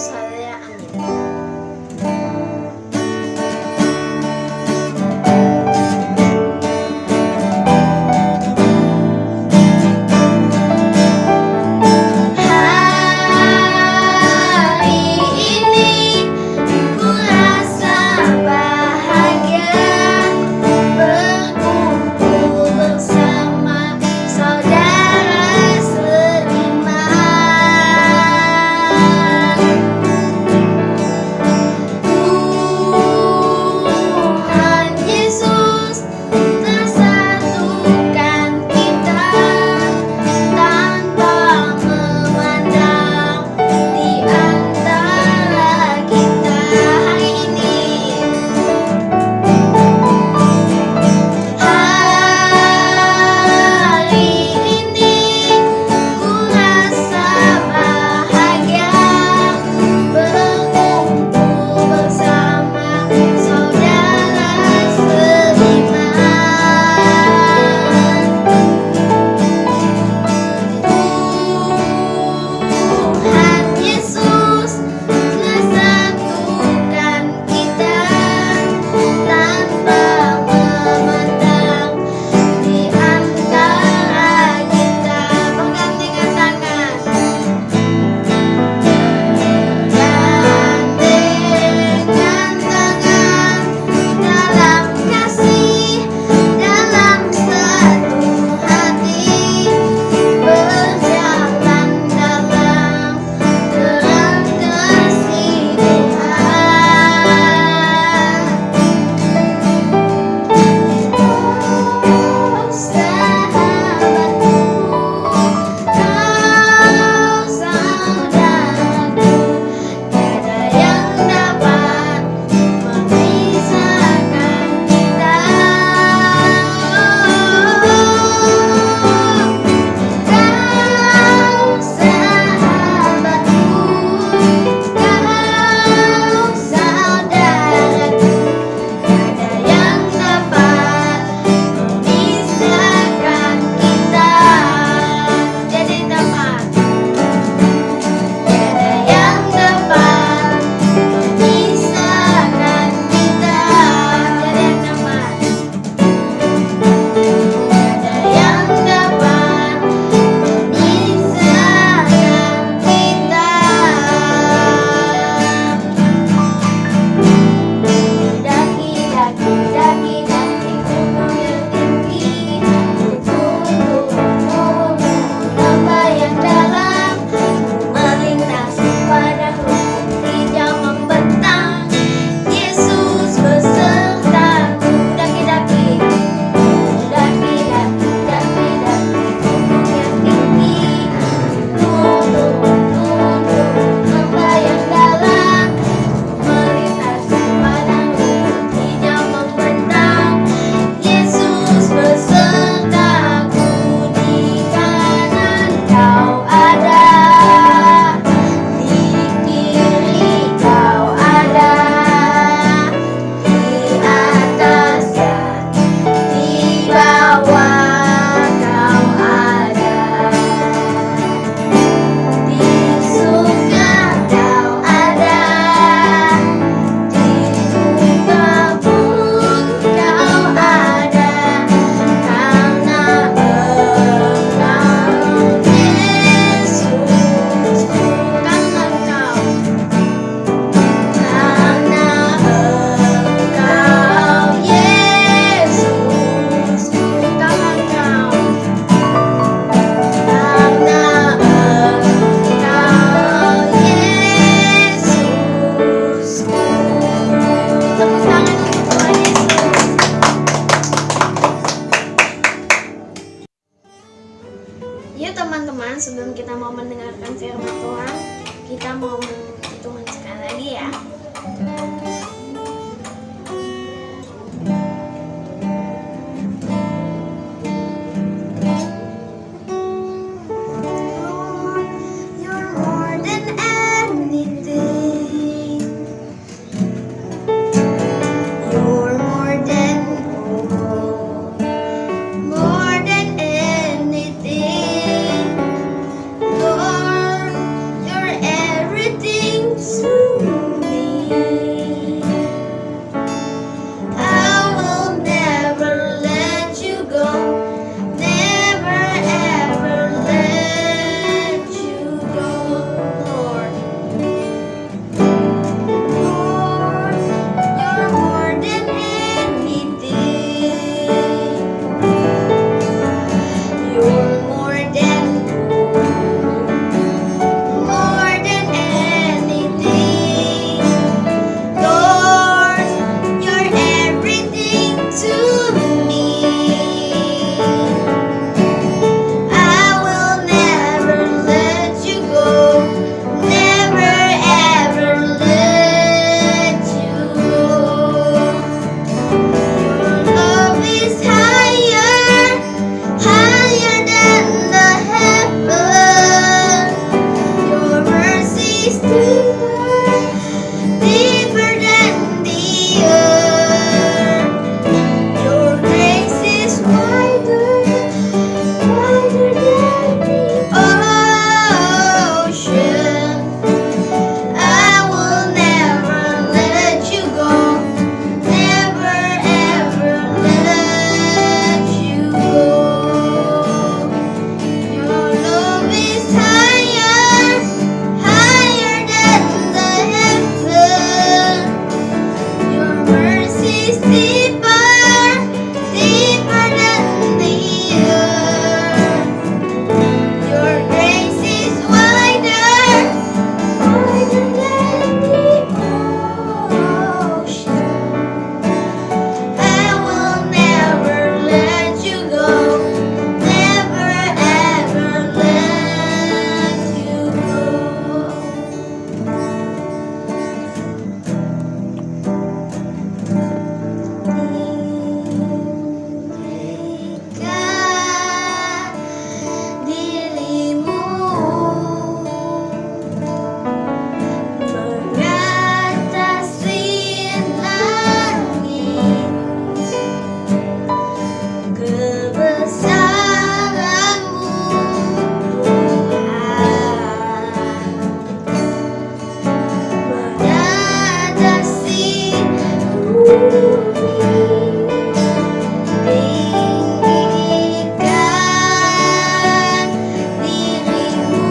Yesus. Haleluya. Amin. Yuk teman-teman, sebelum kita mau mendengarkan firman Tuhan, kita mau menghitung sekali lagi ya. deeper than the earth. Your grace is wider than the ocean. I will never let you go, never ever let you go. Your love is higher than the heaven. Your mercy is deeper than the earth. Your grace is wider than the ocean. I will never let you go, never ever let you go. Tinggikan dirimu mengatasi langit, kebesaranmu Tuhan, mengatasi bumi. Tinggikan dirimu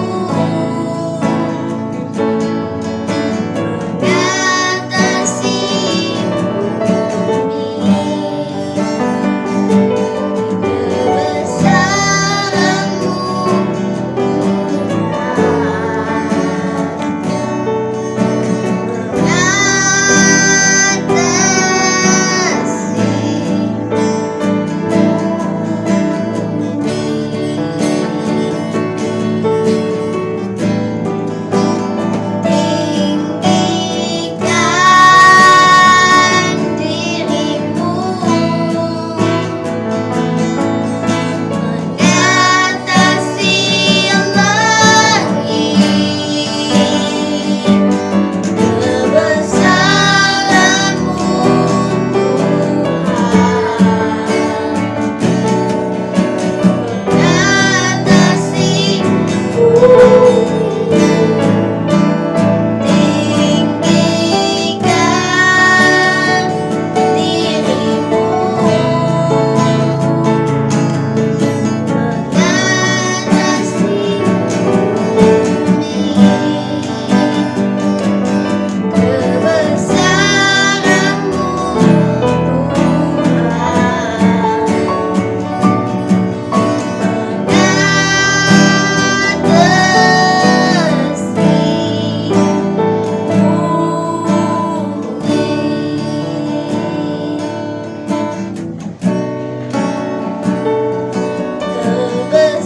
mengatasi bumi, kebesaranmu tinggikan dirimu mengatasi langit, kebesaranmu Tuhan, mengatasi bumi. Tinggikan dirimu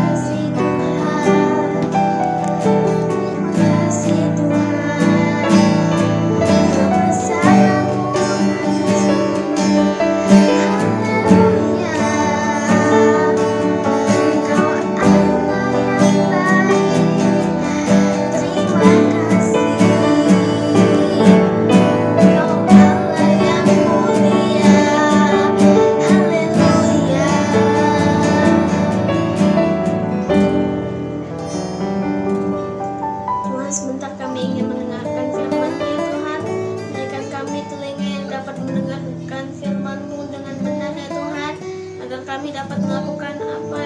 mengatasi bumi, kebesaranmu kami dapat melakukan apa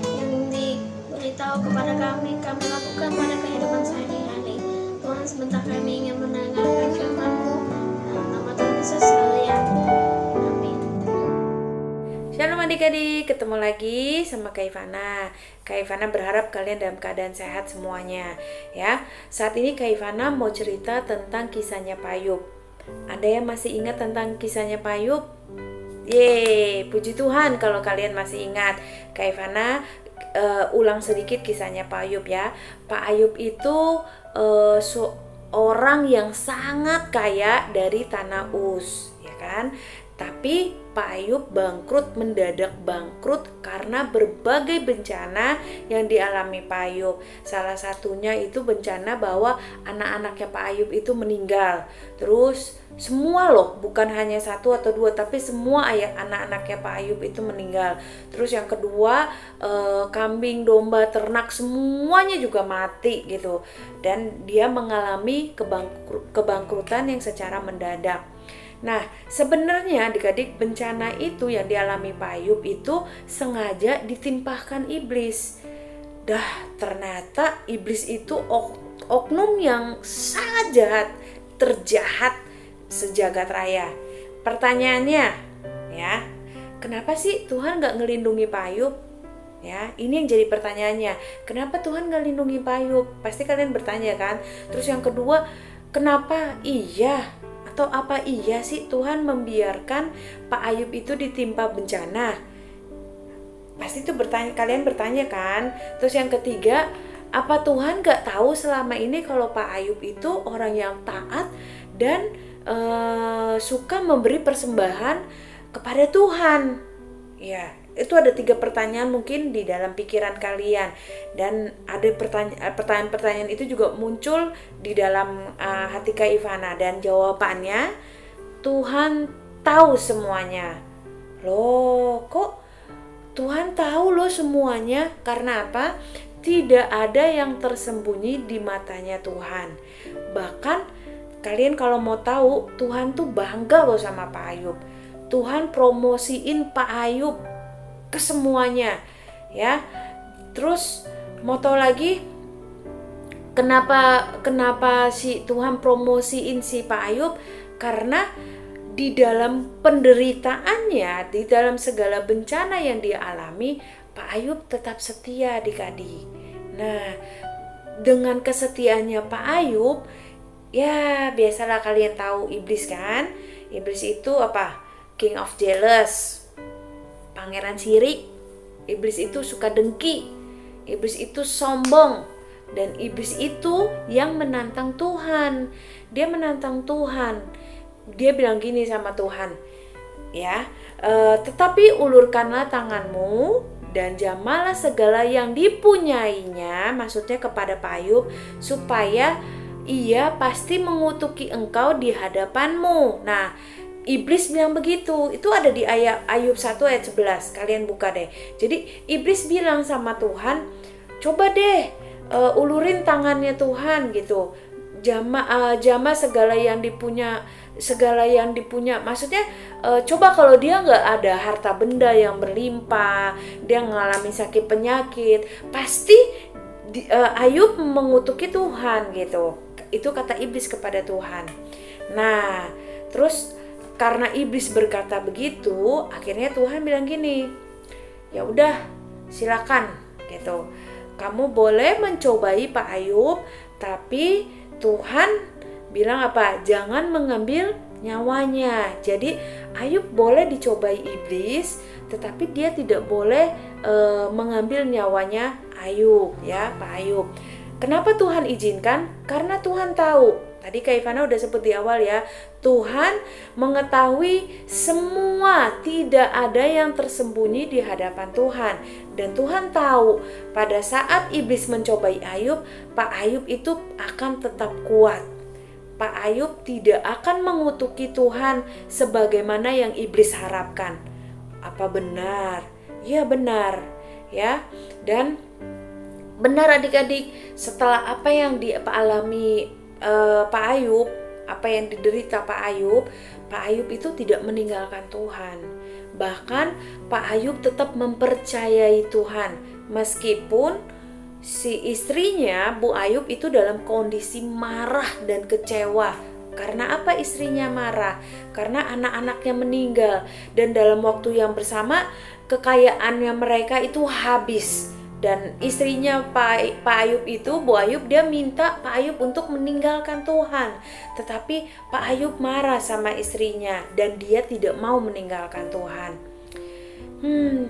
yang diberitahu kepada kami lakukan pada kehidupan sehari-hari. Tuhan, sebentar kami ingin mendengarkan firman-Mu. Dalam nama Tuhan Yesus ya. Amin. Shalom adik-adik, ketemu lagi sama Kak Ivana. Kak Ivana berharap kalian dalam keadaan sehat semuanya ya. Saat ini Kak Ivana mau cerita tentang kisahnya Pak Ayub Ada yang masih ingat tentang kisahnya Pak Ayub? Yeay, puji Tuhan kalau kalian masih ingat. Kak Ivana ulang sedikit kisahnya Pak Ayub ya. Pak Ayub itu orang yang sangat kaya dari tanah Uz, ya kan? Tapi Pak Ayub mendadak bangkrut karena berbagai bencana yang dialami Pak Ayub. Salah satunya itu bencana bahwa anak-anaknya Pak Ayub itu meninggal. Terus semua loh, bukan hanya satu atau dua, tapi semua anak-anaknya Pak Ayub itu meninggal. Terus yang kedua, kambing, domba, ternak semuanya juga mati gitu. Dan dia mengalami kebangkrutan yang secara mendadak. Nah, sebenarnya adik-adik, bencana itu yang dialami Pak Ayub itu sengaja ditimpahkan iblis. Ternyata iblis itu oknum yang sangat jahat, terjahat sejagat raya. Pertanyaannya, ya, kenapa sih Tuhan gak ngelindungi Pak Ayub? Ya, ini yang jadi pertanyaannya. Kenapa Tuhan gak lindungi Pak Ayub? Pasti kalian bertanya kan? Terus yang kedua, kenapa atau apa iya sih Tuhan membiarkan Pak Ayub itu ditimpa bencana? Pasti itu kalian bertanya kan? Terus yang ketiga, apa Tuhan gak tahu selama ini kalau Pak Ayub itu orang yang taat dan suka memberi persembahan kepada Tuhan? Ya, itu ada 3 pertanyaan mungkin di dalam pikiran kalian, dan ada pertanyaan-pertanyaan itu juga muncul di dalam hati Kak Ivana, dan jawabannya Tuhan tahu semuanya. Loh, kok Tuhan tahu loh semuanya? Karena apa? Tidak ada yang tersembunyi di matanya Tuhan. Bahkan kalian kalau mau tahu, Tuhan tuh bangga loh sama Pak Ayub. Tuhan promosiin Pak Ayub ke semuanya, ya. Terus mau tahu lagi kenapa si Tuhan promosiin si Pak Ayub? Karena di dalam penderitaannya, di dalam segala bencana yang dia alami, Pak Ayub tetap setia adik-adik. Nah, dengan kesetiaannya Pak Ayub, ya biasalah kalian tahu iblis kan? Iblis itu apa? King of jealous, pangeran sirik. Iblis itu suka dengki. Iblis itu sombong. Dan iblis itu yang menantang Tuhan. Dia menantang Tuhan. Dia bilang gini sama Tuhan, ya, tetapi ulurkanlah tanganmu dan jamalah segala yang dipunyainya, maksudnya kepada Pak Ayub, supaya ia pasti mengutuki engkau di hadapanmu. Nah, iblis bilang begitu. Itu ada di Ayub 1 ayat 11. Kalian buka deh. Jadi iblis bilang sama Tuhan, coba deh ulurin tangannya Tuhan gitu. Jama segala yang dipunya. Maksudnya coba kalau dia nggak ada harta benda yang berlimpah, dia mengalami sakit penyakit, pasti Ayub mengutuki Tuhan gitu. Itu kata iblis kepada Tuhan. Nah, terus karena iblis berkata begitu, akhirnya Tuhan bilang gini, ya udah silakan gitu. Kamu boleh mencobai Pak Ayub, tapi Tuhan bilang apa? Jangan mengambil nyawanya. Jadi Ayub boleh dicobai iblis, tetapi dia tidak boleh mengambil nyawanya Ayub, ya Pak Ayub. Kenapa Tuhan izinkan? Karena Tuhan tahu. Tadi Kak Ivana udah sebut di awal ya, Tuhan mengetahui semua, tidak ada yang tersembunyi di hadapan Tuhan. Dan Tuhan tahu pada saat iblis mencobai Ayub, Pak Ayub itu akan tetap kuat. Pak Ayub tidak akan mengutuki Tuhan sebagaimana yang iblis harapkan. Apa benar? Ya benar, ya. Dan benar adik-adik, setelah apa yang dialami Pak Ayub, apa yang diderita Pak Ayub itu tidak meninggalkan Tuhan. Bahkan Pak Ayub tetap mempercayai Tuhan, meskipun si istrinya Bu Ayub itu dalam kondisi marah dan kecewa. Karena apa istrinya marah? Karena anak-anaknya meninggal, dan dalam waktu yang bersama kekayaannya mereka itu habis. Dan istrinya Pak Ayub itu, Bu Ayub, dia minta Pak Ayub untuk meninggalkan Tuhan. Tetapi Pak Ayub marah sama istrinya dan dia tidak mau meninggalkan Tuhan.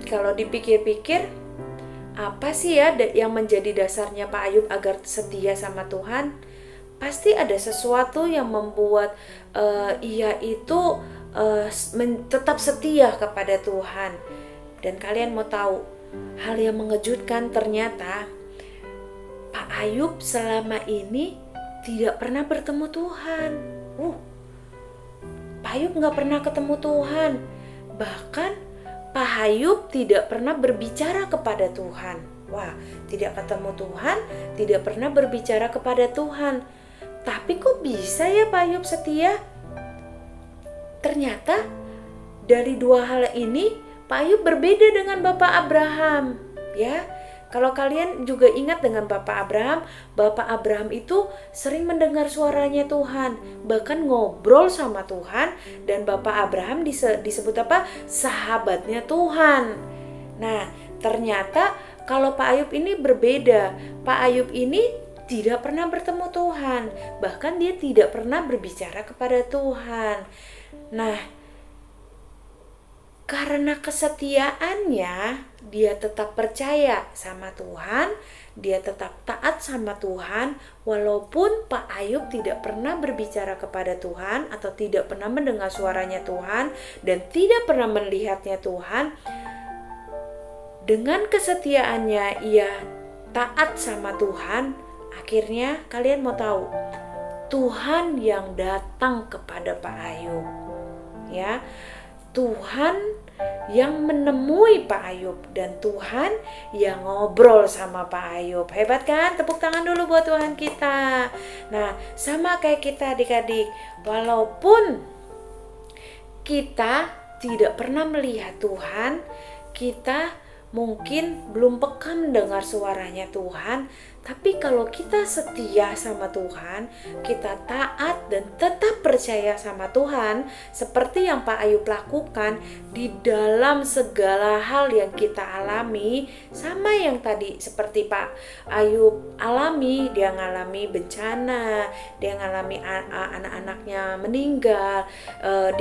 Kalau dipikir-pikir, apa sih ya yang menjadi dasarnya Pak Ayub agar setia sama Tuhan? Pasti ada sesuatu yang membuat ia itu tetap setia kepada Tuhan. Dan kalian mau tahu, hal yang mengejutkan ternyata Pak Ayub selama ini tidak pernah bertemu Tuhan. Pak Ayub gak pernah ketemu Tuhan. Bahkan Pak Ayub tidak pernah berbicara kepada Tuhan. Tidak ketemu Tuhan, tidak pernah berbicara kepada Tuhan. Tapi kok bisa ya Pak Ayub setia? Ternyata dari dua hal ini Pak Ayub berbeda dengan Bapak Abraham, ya. Kalau kalian juga ingat dengan Bapak Abraham itu sering mendengar suaranya Tuhan, bahkan ngobrol sama Tuhan, dan Bapak Abraham disebut apa? Sahabatnya Tuhan. Nah, ternyata kalau Pak Ayub ini berbeda. Pak Ayub ini tidak pernah bertemu Tuhan, bahkan dia tidak pernah berbicara kepada Tuhan. Nah, karena kesetiaannya, dia tetap percaya sama Tuhan, dia tetap taat sama Tuhan, walaupun Pak Ayub tidak pernah berbicara kepada Tuhan atau tidak pernah mendengar suaranya Tuhan dan tidak pernah melihatnya Tuhan. Dengan kesetiaannya ia taat sama Tuhan, akhirnya kalian mau tahu, Tuhan yang datang kepada Pak Ayub, ya. Tuhan yang menemui Pak Ayub dan Tuhan yang ngobrol sama Pak Ayub. Hebat kan? Tepuk tangan dulu buat Tuhan kita. Nah, sama kayak kita adik-adik, walaupun kita tidak pernah melihat Tuhan, kita mungkin belum peka mendengar suaranya Tuhan, tapi kalau kita setia sama Tuhan, kita taat dan tetap percaya sama Tuhan, seperti yang Pak Ayub lakukan di dalam segala hal yang kita alami, sama yang tadi seperti Pak Ayub alami, dia ngalami bencana, dia ngalami anak-anaknya meninggal,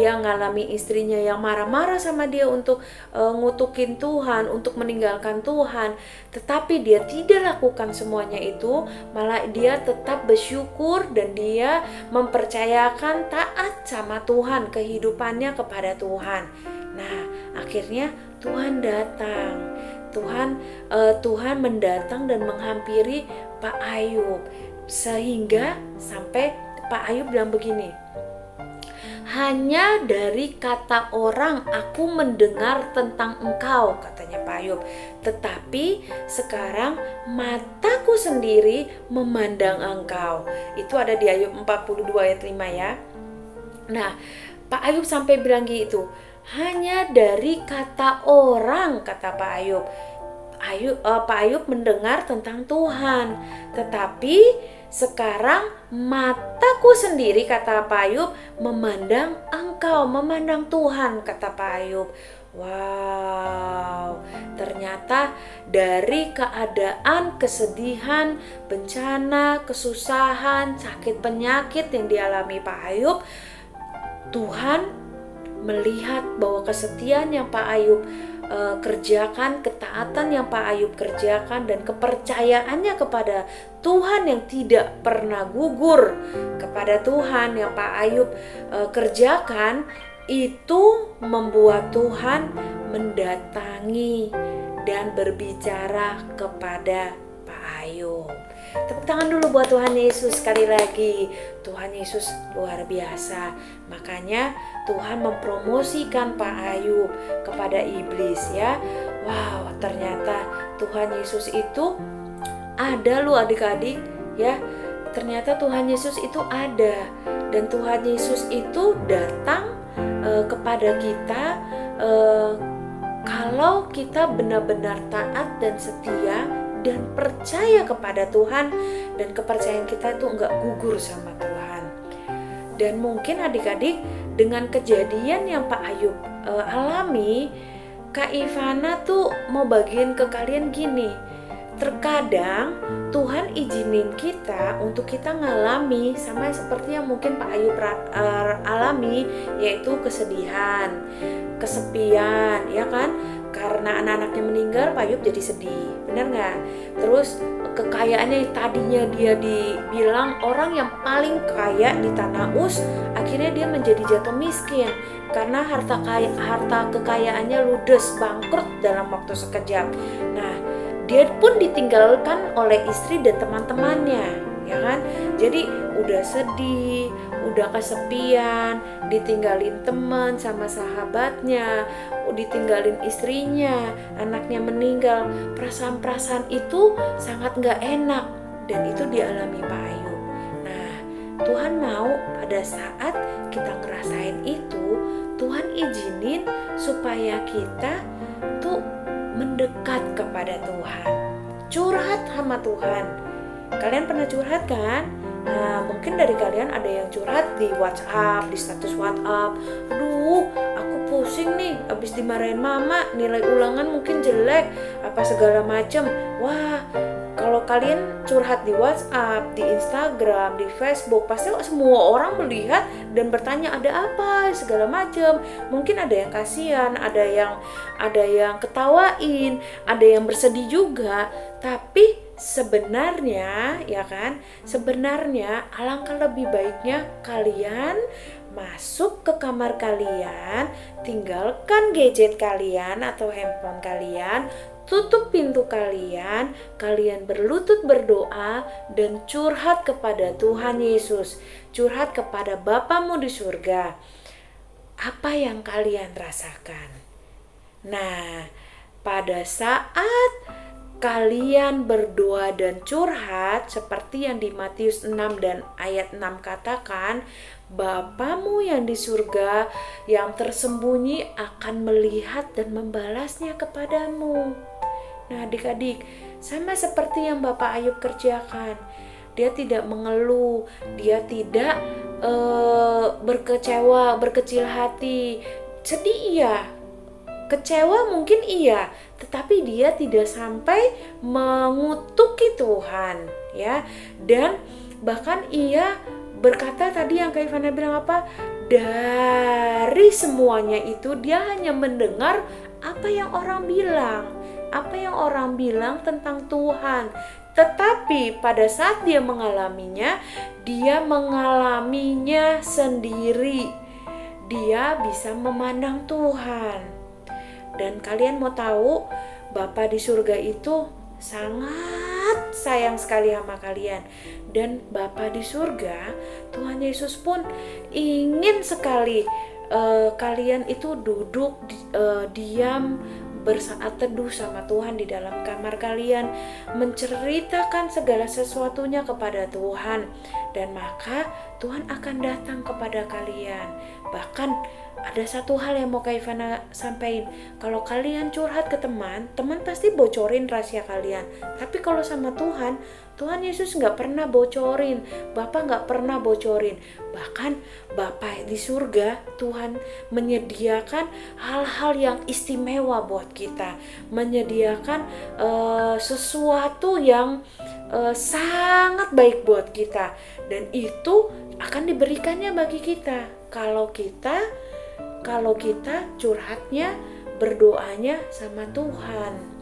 dia ngalami istrinya yang marah-marah sama dia untuk ngutukin Tuhan, untuk meninggalkan Tuhan, tetapi dia tidak lakukan semuanya itu, malah dia tetap bersyukur dan dia mempercayakan taat sama Tuhan, kehidupannya kepada Tuhan. Nah, akhirnya Tuhan datang. Tuhan mendatang dan menghampiri Pak Ayub, sehingga sampai Pak Ayub bilang begini, hanya dari kata orang aku mendengar tentang engkau, katanya Pak Ayub. Tetapi sekarang mataku sendiri memandang engkau. Itu ada di Ayub 42 ayat 5 ya. Nah, Pak Ayub sampai bilang gitu, hanya dari kata orang, kata Pak Ayub. Pak Ayub mendengar tentang Tuhan, tetapi sekarang mataku sendiri, kata Pak Ayub, memandang engkau, memandang Tuhan, kata Pak Ayub. Wow, ternyata dari keadaan kesedihan, bencana, kesusahan, sakit penyakit yang dialami Pak Ayub, Tuhan melihat bahwa kesetiaan yang Pak Ayub kerjakan, ketaatan yang Pak Ayub kerjakan, dan kepercayaannya kepada Tuhan yang tidak pernah gugur kepada Tuhan yang Pak Ayub kerjakan, itu membuat Tuhan mendatangi dan berbicara kepada Pak Ayub. Tepuk tangan dulu buat Tuhan Yesus sekali lagi. Tuhan Yesus luar biasa. Makanya Tuhan mempromosikan Pak Ayub kepada iblis ya. Wow, ternyata Tuhan Yesus itu ada loh adik-adik ya. Ternyata Tuhan Yesus itu ada, dan Tuhan Yesus itu datang kepada kita kalau kita benar-benar taat dan setia dan percaya kepada Tuhan, dan kepercayaan kita itu enggak gugur sama Tuhan. Dan mungkin adik-adik dengan kejadian yang Pak Ayub alami, Kak Ivana tuh mau bagiin ke kalian gini, terkadang Tuhan izinin kita untuk kita ngalami sama seperti yang mungkin Pak Ayub alami, yaitu kesedihan, kesepian, ya kan? Karena anak-anaknya meninggal, Pak Ayub jadi sedih, benar nggak? Terus kekayaannya tadinya dia dibilang orang yang paling kaya di Tanah Uz, akhirnya dia menjadi jatuh miskin karena harta kekayaannya ludes, bangkrut dalam waktu sekejap. Nah, dia pun ditinggalkan oleh istri dan teman-temannya, ya kan? Jadi udah sedih, udah kesepian, ditinggalin teman sama sahabatnya, ditinggalin istrinya, anaknya meninggal. Perasaan-perasaan itu sangat gak enak, dan itu dialami Pak Ayub. Nah, Tuhan mau pada saat kita ngerasain itu, Tuhan izinin supaya kita tuh mendekat kepada Tuhan, curhat sama Tuhan. Kalian pernah curhat kan? Nah, mungkin dari kalian ada yang curhat di WhatsApp, di status WhatsApp. Aduh, aku pusing nih, abis dimarahin mama, nilai ulangan mungkin jelek, apa segala macem. Wah, kalau kalian curhat di WhatsApp, di Instagram, di Facebook, pasti semua orang melihat dan bertanya ada apa, segala macem. Mungkin ada yang kasihan, ada yang ketawain, ada yang bersedih juga. Tapi sebenarnya, ya kan, sebenarnya alangkah lebih baiknya kalian masuk ke kamar kalian, tinggalkan gadget kalian atau handphone kalian, tutup pintu kalian, kalian berlutut berdoa dan curhat kepada Tuhan Yesus, curhat kepada Bapamu di surga. Apa yang kalian rasakan? Nah, pada saat kalian berdoa dan curhat seperti yang di Matius 6 dan ayat 6 katakan, Bapamu yang di surga yang tersembunyi akan melihat dan membalasnya kepadamu. Nah, adik-adik, sama seperti yang Bapak Ayub kerjakan. Dia tidak mengeluh, dia tidak berkecil hati. Sedih iya, kecewa mungkin iya, tetapi dia tidak sampai mengutuki Tuhan, ya. Dan bahkan ia berkata tadi yang Kak Ivana bilang apa? Dari semuanya itu dia hanya mendengar apa yang orang bilang, apa yang orang bilang tentang Tuhan. Tetapi pada saat dia mengalaminya sendiri. Dia bisa memandang Tuhan. Dan kalian mau tahu, Bapa di surga itu sangat sayang sekali sama kalian. Dan Bapa di surga, Tuhan Yesus pun ingin sekali kalian itu duduk diam bersaat teduh sama Tuhan di dalam kamar kalian, menceritakan segala sesuatunya kepada Tuhan, dan maka Tuhan akan datang kepada kalian. Bahkan ada satu hal yang mau Kak Ivana sampaikan, kalau kalian curhat ke teman pasti bocorin rahasia kalian. Tapi kalau sama Tuhan Yesus gak pernah bocorin, Bapak gak pernah bocorin. Bahkan Bapak di surga, Tuhan menyediakan hal-hal yang istimewa buat kita, menyediakan sesuatu yang sangat baik buat kita, dan itu akan diberikannya bagi kita kalau kita curhatnya, berdoanya sama Tuhan.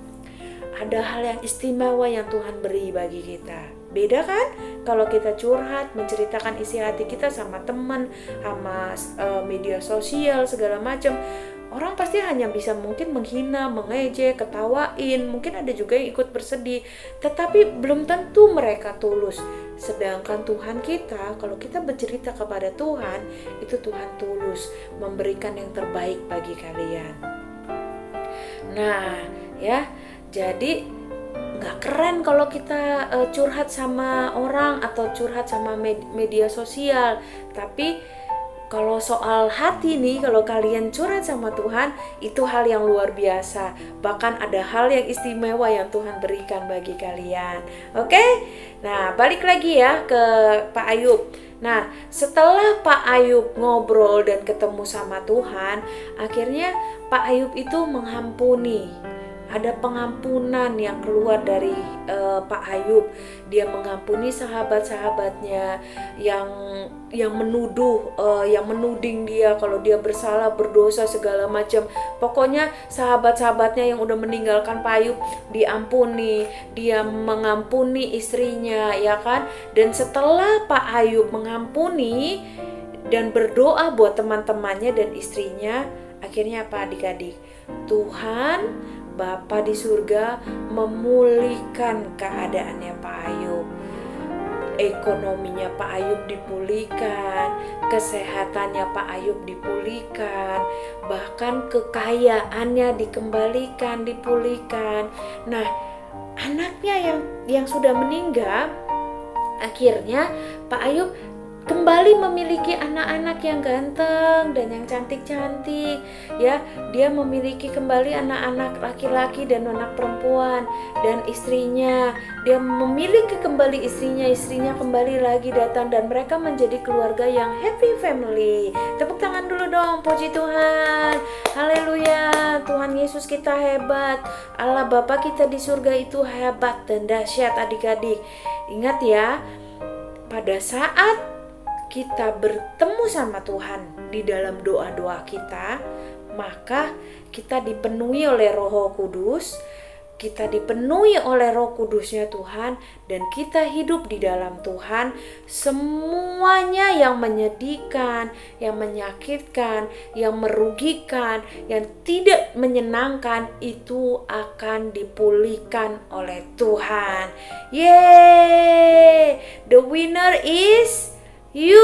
Ada hal yang istimewa yang Tuhan beri bagi kita. Beda kan? Kalau kita curhat, menceritakan isi hati kita sama teman, sama media sosial, segala macam, orang pasti hanya bisa mungkin menghina, mengejek, ketawain, mungkin ada juga yang ikut bersedih, tetapi belum tentu mereka tulus. Sedangkan Tuhan kita, kalau kita bercerita kepada Tuhan, itu Tuhan tulus memberikan yang terbaik bagi kalian. Nah, ya, jadi gak keren kalau kita curhat sama orang atau curhat sama media sosial. Tapi kalau soal hati nih, kalau kalian curhat sama Tuhan, itu hal yang luar biasa. Bahkan ada hal yang istimewa yang Tuhan berikan bagi kalian. Oke? Nah, balik lagi ya ke Pak Ayub. Nah, setelah Pak Ayub ngobrol dan ketemu sama Tuhan, akhirnya Pak Ayub itu mengampuni. ada pengampunan yang keluar dari Pak Ayub. Dia mengampuni sahabat-sahabatnya yang menuduh, yang menuding dia kalau dia bersalah, berdosa segala macam. Pokoknya sahabat-sahabatnya yang udah meninggalkan Pak Ayub diampuni. Dia mengampuni istrinya, ya kan? Dan setelah Pak Ayub mengampuni dan berdoa buat teman-temannya dan istrinya, akhirnya apa adik-adik? Tuhan Bapa di surga memulihkan keadaannya Pak Ayub. Ekonominya Pak Ayub dipulihkan, kesehatannya Pak Ayub dipulihkan, bahkan kekayaannya dikembalikan, dipulihkan. Nah, anaknya yang sudah meninggal, akhirnya Pak Ayub kembali memiliki anak-anak yang ganteng dan yang cantik-cantik, ya. Dia memiliki kembali anak-anak laki-laki dan anak perempuan, dan istrinya, dia memiliki kembali istrinya kembali lagi datang, dan mereka menjadi keluarga yang happy family. Tepuk tangan dulu dong, puji Tuhan, haleluya. Tuhan Yesus kita hebat, Allah Bapa kita di surga itu hebat dan dahsyat adik-adik. Ingat ya, pada saat kita bertemu sama Tuhan di dalam doa-doa kita, maka kita dipenuhi oleh Roh Kudus, kita dipenuhi oleh Roh Kudusnya Tuhan, dan kita hidup di dalam Tuhan. Semuanya yang menyedihkan, yang menyakitkan, yang merugikan, yang tidak menyenangkan itu akan dipulihkan oleh Tuhan. Yeay! The winner is you.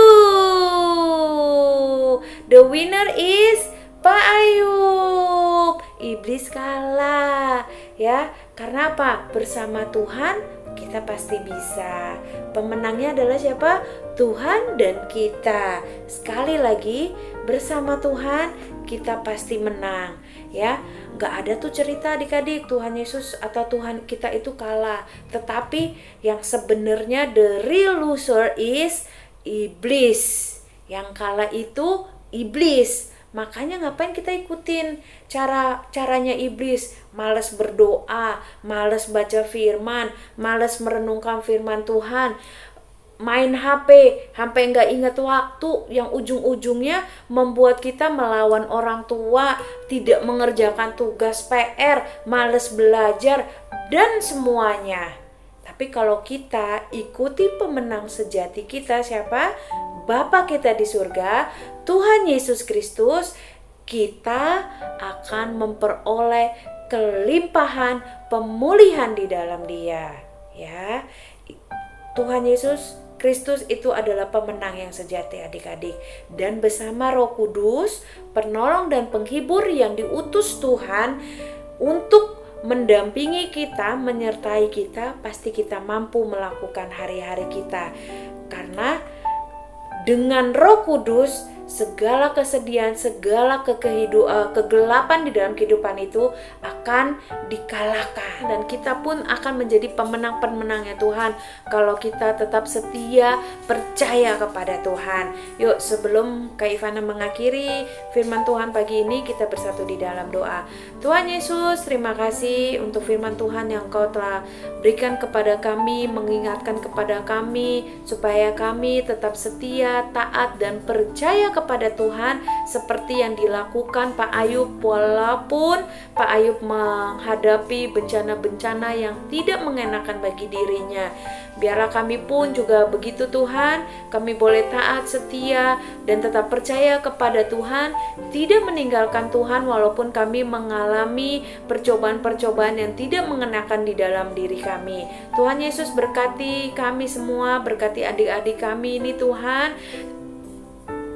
The winner is Pak Ayub. Iblis kalah, ya. Karena apa? Bersama Tuhan kita pasti bisa. Pemenangnya adalah siapa? Tuhan dan kita. Sekali lagi, bersama Tuhan kita pasti menang, ya. Gak ada tuh cerita adik-adik Tuhan Yesus atau Tuhan kita itu kalah. Tetapi yang sebenarnya the real loser is iblis. Yang kalah itu iblis. Makanya ngapain kita ikutin caranya iblis? Malas berdoa, malas baca firman, malas merenungkan firman Tuhan, main HP sampai nggak ingat waktu, yang ujung-ujungnya membuat kita melawan orang tua, tidak mengerjakan tugas PR, malas belajar, dan semuanya. Tapi kalau kita ikuti pemenang sejati kita, siapa? Bapa kita di surga, Tuhan Yesus Kristus, kita akan memperoleh kelimpahan pemulihan di dalam Dia, ya. Tuhan Yesus Kristus itu adalah pemenang yang sejati adik-adik, dan bersama Roh Kudus, penolong dan penghibur yang diutus Tuhan untuk mendampingi kita, menyertai kita, pasti kita mampu melakukan hari-hari kita. Karena dengan Roh Kudus, segala kesedihan, segala kegelapan di dalam kehidupan itu akan dikalahkan, dan kita pun akan menjadi pemenang-pemenangnya Tuhan kalau kita tetap setia, percaya kepada Tuhan. Yuk, sebelum Kak Ivana mengakhiri firman Tuhan pagi ini, kita bersatu di dalam doa. Tuhan Yesus, terima kasih untuk firman Tuhan yang Kau telah berikan kepada kami, mengingatkan kepada kami supaya kami tetap setia, taat, dan percaya kepada Tuhan seperti yang dilakukan Pak Ayub. Walaupun Pak Ayub menghadapi bencana-bencana yang tidak mengenakan bagi dirinya, biarlah kami pun juga begitu Tuhan. Kami boleh taat, setia, dan tetap percaya kepada Tuhan, tidak meninggalkan Tuhan walaupun kami mengalami percobaan-percobaan yang tidak mengenakan di dalam diri kami. Tuhan Yesus berkati kami semua, berkati adik-adik kami ini Tuhan.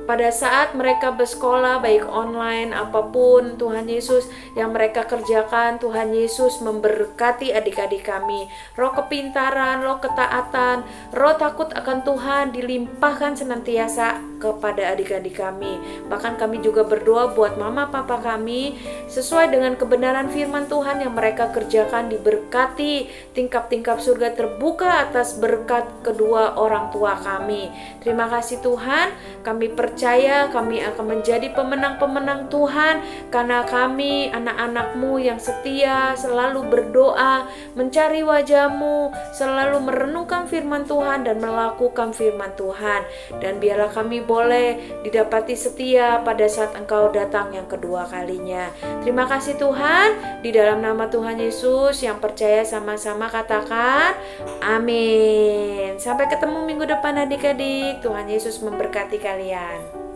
Pada saat mereka bersekolah, baik online apapun, Tuhan Yesus, yang mereka kerjakan, Tuhan Yesus memberkati adik-adik kami. Roh kepintaran, roh ketaatan, roh takut akan Tuhan dilimpahkan senantiasa kepada adik-adik kami. Bahkan kami juga berdoa buat mama papa kami sesuai dengan kebenaran firman Tuhan yang mereka kerjakan, diberkati, tingkap-tingkap surga terbuka atas berkat kedua orang tua kami. Terima kasih Tuhan, kami percaya kami akan menjadi pemenang-pemenang Tuhan karena kami anak-anak-Mu yang setia, selalu berdoa, mencari wajah-Mu, selalu merenungkan firman Tuhan dan melakukan firman Tuhan. Dan biarlah kami boleh didapati setia pada saat Engkau datang yang kedua kalinya. Terima kasih Tuhan, di dalam nama Tuhan Yesus yang percaya sama-sama katakan amin. Sampai ketemu minggu depan adik-adik. Tuhan Yesus memberkati kalian.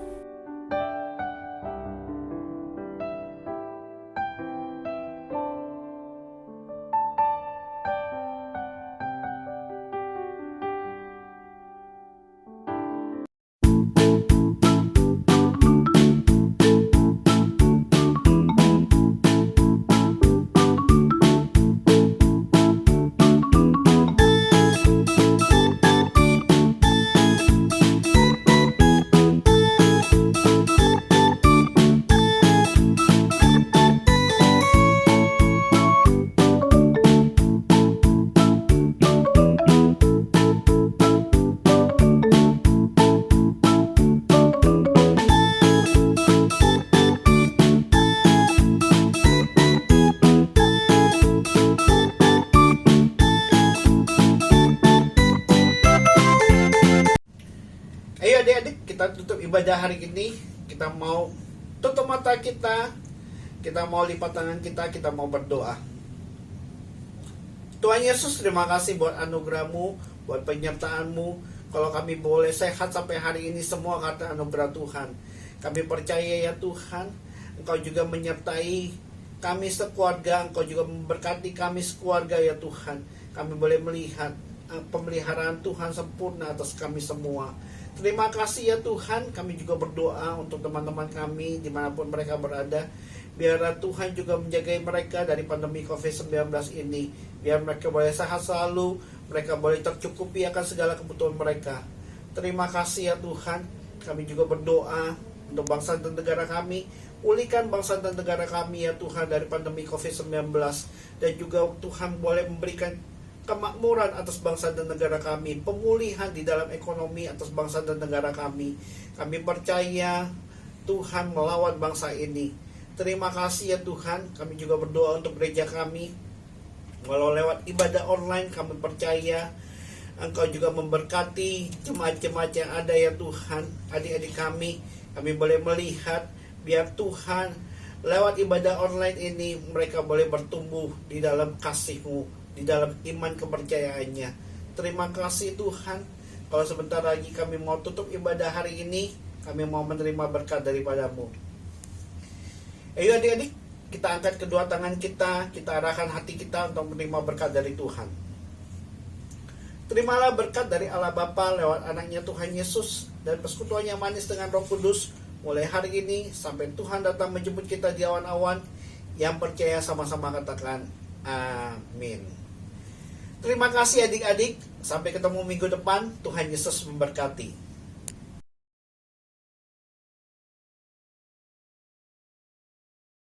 Ayo adik-adik, kita tutup ibadah hari ini. Kita mau tutup mata kita mau lipat tangan kita mau berdoa. Tuhan Yesus, terima kasih buat anugerah-Mu, buat penyertaan-Mu. Kalau kami boleh sehat sampai hari ini semua karena anugerah Tuhan. Kami percaya ya Tuhan, Engkau juga menyertai kami sekeluarga, Engkau juga memberkati kami sekeluarga ya Tuhan. Kami boleh melihat pemeliharaan Tuhan sempurna atas kami semua. Terima kasih ya Tuhan, kami juga berdoa untuk teman-teman kami dimanapun mereka berada. Biarlah Tuhan juga menjaga mereka dari pandemi COVID-19 ini. Biar mereka boleh sehat selalu, mereka boleh tercukupi akan segala kebutuhan mereka. Terima kasih ya Tuhan, kami juga berdoa untuk bangsa dan negara kami. Pulihkan bangsa dan negara kami ya Tuhan dari pandemi COVID-19. Dan juga Tuhan boleh memberikan kemakmuran atas bangsa dan negara kami, pemulihan di dalam ekonomi atas bangsa dan negara kami. Kami percaya Tuhan melawan bangsa ini. Terima kasih ya Tuhan, kami juga berdoa untuk gereja kami. Walau lewat ibadah online, kami percaya Engkau juga memberkati jemaat-jemaat yang ada ya Tuhan. Adik-adik kami boleh melihat biar Tuhan lewat ibadah online ini mereka boleh bertumbuh di dalam kasih-Mu, di dalam iman kepercayaannya. Terima kasih Tuhan. Kalau sebentar lagi kami mau tutup ibadah hari ini, kami mau menerima berkat daripada-Mu. Ayo adik-adik, kita angkat kedua tangan kita arahkan hati kita untuk menerima berkat dari Tuhan. Terimalah berkat dari Allah Bapa lewat anaknya Tuhan Yesus dan persekutuan yang manis dengan Roh Kudus mulai hari ini sampai Tuhan datang menjemput kita di awan-awan. Yang percaya sama-sama katakan amin. Terima kasih adik-adik. Sampai ketemu minggu depan. Tuhan Yesus memberkati.